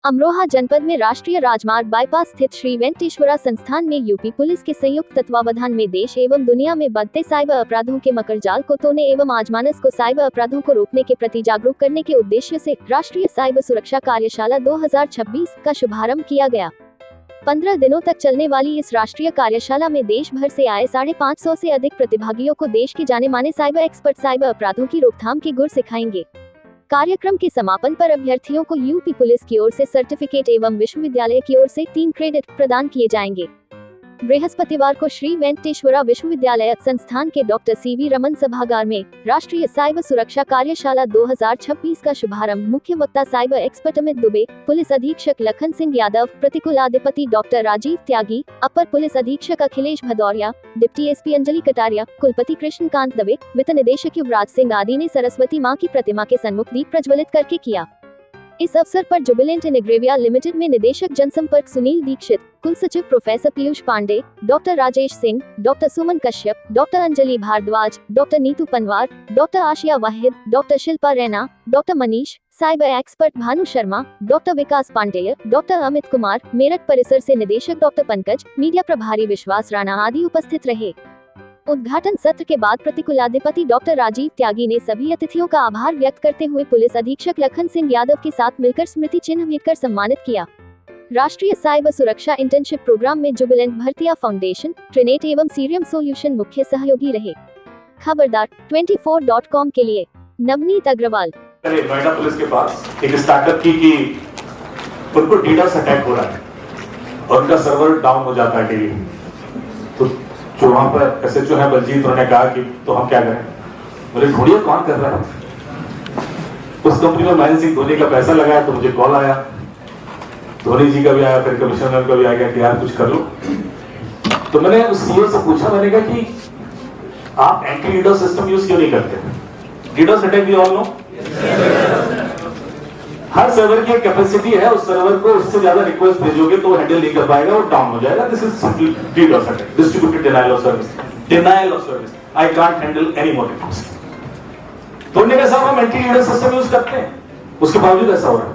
अमरोहा जनपद में राष्ट्रीय राजमार्ग बाईपास स्थित श्री वेंकटेश्वरा संस्थान में यूपी पुलिस के संयुक्त तत्वावधान में देश एवं दुनिया में बढ़ते साइबर अपराधों के मकर जाल को तोड़ने एवं आजमानस को साइबर अपराधों को रोकने के प्रति जागरूक करने के उद्देश्य से राष्ट्रीय साइबर सुरक्षा कार्यशाला 2026 का शुभारंभ किया गया। 15 दिनों तक चलने वाली इस राष्ट्रीय कार्यशाला में देश भर से आए 550 से अधिक प्रतिभागियों को देश के जाने माने साइबर एक्सपर्ट साइबर अपराधों की रोकथाम के गुर सिखाएंगे। कार्यक्रम के समापन पर अभ्यर्थियों को यूपी पुलिस की ओर से सर्टिफिकेट एवं विश्वविद्यालय की ओर से 3 क्रेडिट प्रदान किए जाएंगे। बृहस्पतिवार को श्री वेंकटेश्वरा विश्वविद्यालय संस्थान के डॉक्टर सीवी रमन सभागार में राष्ट्रीय साइबर सुरक्षा कार्यशाला 2026 का शुभारंभ मुख्य वक्ता cyber expert Amit Dubey, police अधीक्षक लखन सिंह यादव, प्रतिकुलाधिपति डॉक्टर राजीव त्यागी, अपर पुलिस अधीक्षक अखिलेश भदौरिया, डिप्टी एसपी अंजलि कटारिया, कुलपति कृष्णकांत दवे, वित्त निदेशक युवराज सिंह आदि ने सरस्वती मां की प्रतिमा के सन्मुख दीप प्रज्वलित करके किया। इस अवसर पर जुबिलेंट इनग्रेविया लिमिटेड में निदेशक जनसंपर्क सुनील दीक्षित, कुल सचिव professor Piyush Pandey, doctor Rajesh Singh, doctor Suman Kashyap, doctor Anjali Bhardwaj, doctor Neetu Panwar, doctor Ashiya Wahid, doctor Shilpa Raina, doctor Manish, cyber expert Bhanu Sharma, doctor Vikas Pandey, doctor Amit Kumar, Meerut परिसर से निदेशक डॉक्टर पंकज, मीडिया प्रभारी विश्वास राणा आदि उपस्थित रहे। उद्घाटन सत्र के बाद प्रतिकुलाधिपति डॉक्टर राजीव त्यागी ने सभी अतिथियों का आभार व्यक्त करते हुए पुलिस अधीक्षक लखन सिंह यादव के साथ मिलकर स्मृति चिन्ह भेंटकर सम्मानित किया। राष्ट्रीय साइबर सुरक्षा इंटर्नशिप प्रोग्राम में जुबिलेंट भरतिया फाउंडेशन, ट्रिनेट एवं सीरियम सॉल्यूशन मुख्य सहयोगी रहे। खबरदार 24.com के लिए नवनीत अग्रवाल। नोएडा पुलिस के पास एक स्टार्टअप की उनको डीडोस अटैक हो रहा है और उनका सर्वर डाउन हो जाता है डेली। तो जो वहां पर एसएचओ है बलजीत, उन्होंने कहा कि तो हम क्या करें। बोले ढूंढिए कौन कर रहा है। उस कंपनी में महेंद्र सिंह धोनी का पैसा लगाया तो मुझे कॉल आया, धोनी जी का भी आया, फिर कमिश्नर का भी आया कि यार कुछ कर लो। तो मैंने उस सीईओ से पूछा, मैंने कहा कि आप एंटी डीडोस सिस्टम यूज क्यों नहीं करते। डीडोस अटैक भी ऑल नो, हर सर्वर की एक कैपेसिटी है, उस सर्वर को उससे ज्यादा रिक्वेस्ट भेजोगे तो वो हैंडल नहीं कर पाएगा, वो डाउन हो जाएगा। This is DDoS attack, distributed denial of service. Denial of service, I can't handle any more request. तो उन्होंने कहा साहब हम एंटी डीडोस सिस्टम यूज करते हैं, उसके बावजूद ऐसा हो रहा है।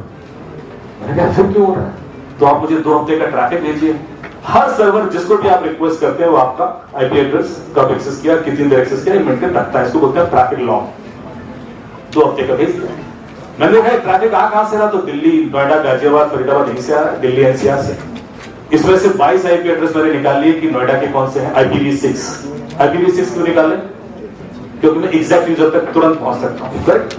मैंने कहा फिर क्यों हो रहा है। तो आप मुझे 2 हफ्ते का ट्रैफिक भेजिए। हर सर्वर जिसको भी आप रिक्वेस्ट करते हैं वो आपका आईपी एड्रेस कब एक्सेस किया, कितनी देर एक्सेस किया, मेंटेन रखता है। इसको बोलते हैं ट्रैफिक लॉग। 2 हफ्ते का भेज दिया। मैंने देखा ट्रैफिक कहां से रहा, तो दिल्ली, नोएडा, गाजियाबाद, फरीदाबाद यहीं से आ रहा है, दिल्ली एनसीआर से। इसमें से 22 आईपी एड्रेस मैंने निकाल लिए कि नोएडा के कौन से हैं। IPv6 क्यों निकाले, क्योंकि मैं एग्जैक्ट यूजर तक तुरंत पहुंच सकता हूं। करेक्ट।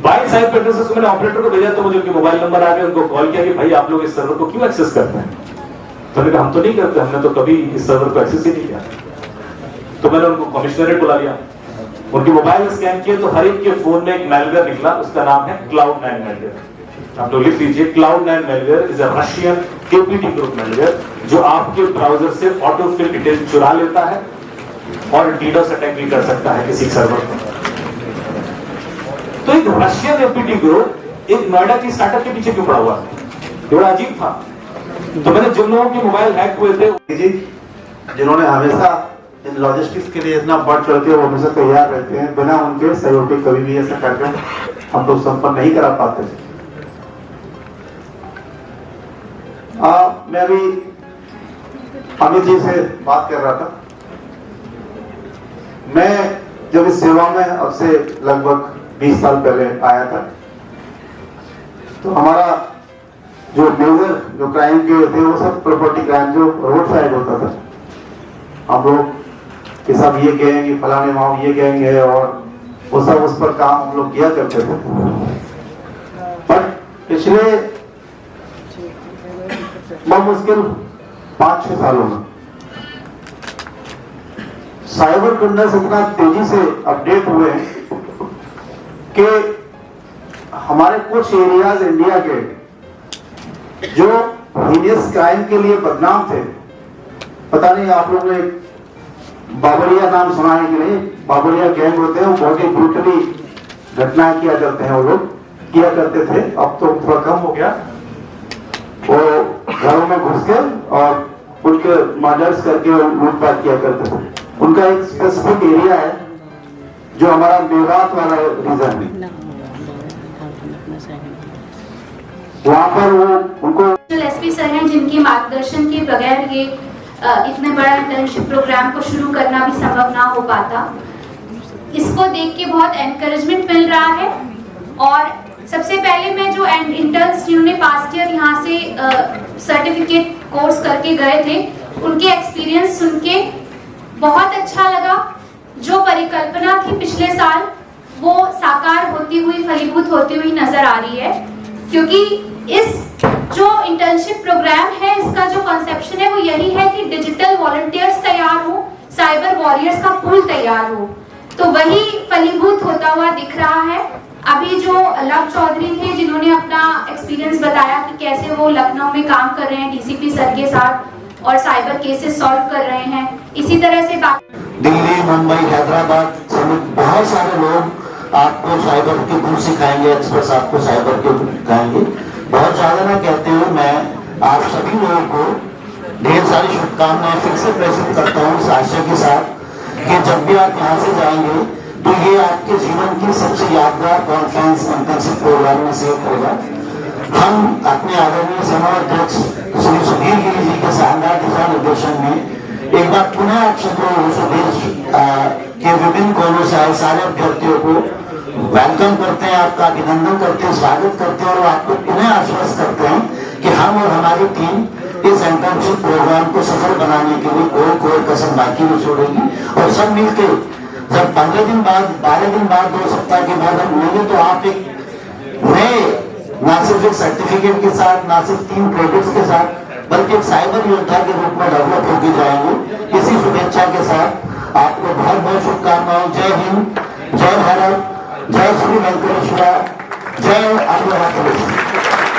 22 आईपी एड्रेसेस को मैंने ऑपरेटर को भेजा, तो मुझे उनके मोबाइल नंबर आ गए, उनको कॉल किया कि भाई आप लोग इस सर्वर को क्यों एक्सेस करते हैं। तो मैंने कहा हम तो नहीं करते, हमने तो कभी इस सर्वर को एक्सेस ही नहीं किया। तो मैंने उनको कमिश्नरेट बुला लिया, उनके मोबाइल स्कैन किए तो हर एक के फोन में एक मैलवेयर निकला, उसका नाम है Cloud9 मैलवेयर। आप लोग लिख लीजिए, Cloud9 malware is a Russian KPT group malware जो आपके ब्राउजर से ऑटोफिल डिटेल चुरा लेता है और डीडोस अटैक भी कर सकता है किसी सर्वर पर। तो एक रशियन एपीटी ग्रुप एक नोएडा की स्टार्टअप के पीछे क्यों पड़ा हुआ, ये बड़ा अजीब था। तो मैंने जिन लोगों के मोबाइल हैक हुए थे, जिन्होंने हमेशा इन लॉजिस्टिक्स के लिए इतना बढ़ चढ़ के वो हमेशा तैयार रहते हैं, बिना उनके सहयोग के कभी भी ऐसा कार्यक्रम हम लोग संपन्न नहीं करा पाते। मैं अभी अमित जी से बात कर रहा था। मैं जब इस सेवा में अब से लगभग 20 साल पहले आया था, तो हमारा जो मेजर जो क्राइम के थे वो सब प्रॉपर्टी क्राइम जो रोड साइड होता था। हम लोग कि सब ये गैंग, फलाने माओ ये गैंग है, और वो सब उस पर काम हम लोग किया करते थे। पर पिछले मुश्किल 5-6 सालों में साइबर क्रिमिनल्स इतना तेजी से अपडेट हुए हैं कि हमारे कुछ एरियाज इंडिया के जो हीनियस क्राइम के लिए बदनाम थे, पता नहीं आप लोगों ने बाबरिया नाम सुना है कि नहीं। बाबरिया गैंग होते हैं, वो बहुत ही ब्रूटली घटनाएं किया करते हैं, वो लोग किया करते थे, अब तो थोड़ा कम हो गया। वो घरों में घुस के और उनके मर्डर्स करके लूटपाट किया करते थे। उनका एक स्पेसिफिक एरिया है जो हमारा मेवात वाला रीजन है। वहाँ पर वो उनको एसपी सर हैं जिनके मार्गदर्शन के बगैर ये इतने बड़ा इंटर्नशिप प्रोग्राम को शुरू करना भी संभव ना हो पाता। इसको देख के बहुत एनकरेजमेंट मिल रहा है। और सबसे पहले मैं जो इंटर्न्स जिन्होंने पास्ट ईयर यहाँ से सर्टिफिकेट कोर्स करके गए थे, उनके एक्सपीरियंस सुन के बहुत अच्छा लगा। जो परिकल्पना थी पिछले साल वो साकार होती हुई, फलीभूत होती हुई नजर आ रही है, क्योंकि इस जो इंटर्नशिप प्रोग्राम है इसका जो कॉन्सेप्शन है वो यही है कि डिजिटल वॉलंटियर्स तैयार हो, साइबर वॉरियर्स का पूल तैयार हो। तो वही फलीभूत होता हुआ दिख रहा है। अभी जो लव चौधरी थे जिन्होंने अपना एक्सपीरियंस बताया कि कैसे वो लखनऊ में काम कर रहे हैं डीसीपी सर के साथ और साइबर केसेस सॉल्व कर रहे हैं, इसी तरह से दिल्ली, मुंबई, हैदराबाद समेत बहुत सारे लोग आपको साइबर के गुण सिखाएंगे, एक्सपर्ट्स आपको साइबर के गुण सिखाएंगे। बहुत ज्यादा ना कहते हुए मैं आप सभी लोगों को ढेर सारी शुभकामनाएं फिर से प्रेषित करता हूँ इस आशय के साथ कि जब भी आप यहाँ से जाएंगे तो ये आपके जीवन की सबसे यादगार कॉन्फ्रेंस इंटर्नशिप प्रोग्राम में से एक होगा। हम अपने आदरणीय समाध्यक्ष श्री सुधीर गिरी जी के शानदार दिशा निर्देशन में एक बार पुनः आप सबको देश के विभिन्न कोनों से आए सारे अभ्यर्थियों को वेलकम करते हैं, आपका अभिनंदन करते हैं, स्वागत करते हैं और आपको पुनः आश्वस्त करते हैं कि हम और हमारी टीम इस इंटर्नशिप प्रोग्राम को सफल बनाने के लिए कोई कसर बाकी नहीं छोड़ेगी। और सब मिलकर जब 15 दिन बाद, 12 दिन बाद, 2 सप्ताह के बाद हम मिलेंगे तो आप एक नए, ना सिर्फ एक सर्टिफिकेट के साथ, ना सिर्फ 3 क्रेडिट्स के साथ, बल्कि एक साइबर योद्धा के रूप में डेवलप होकर जाएंगे। इसी शुभेच्छा के साथ आपको बहुत बहुत शुभकामनाएं। जय हिंद, जय भारत, जय श्री वेंकटेश्वर, जय आदिवासी।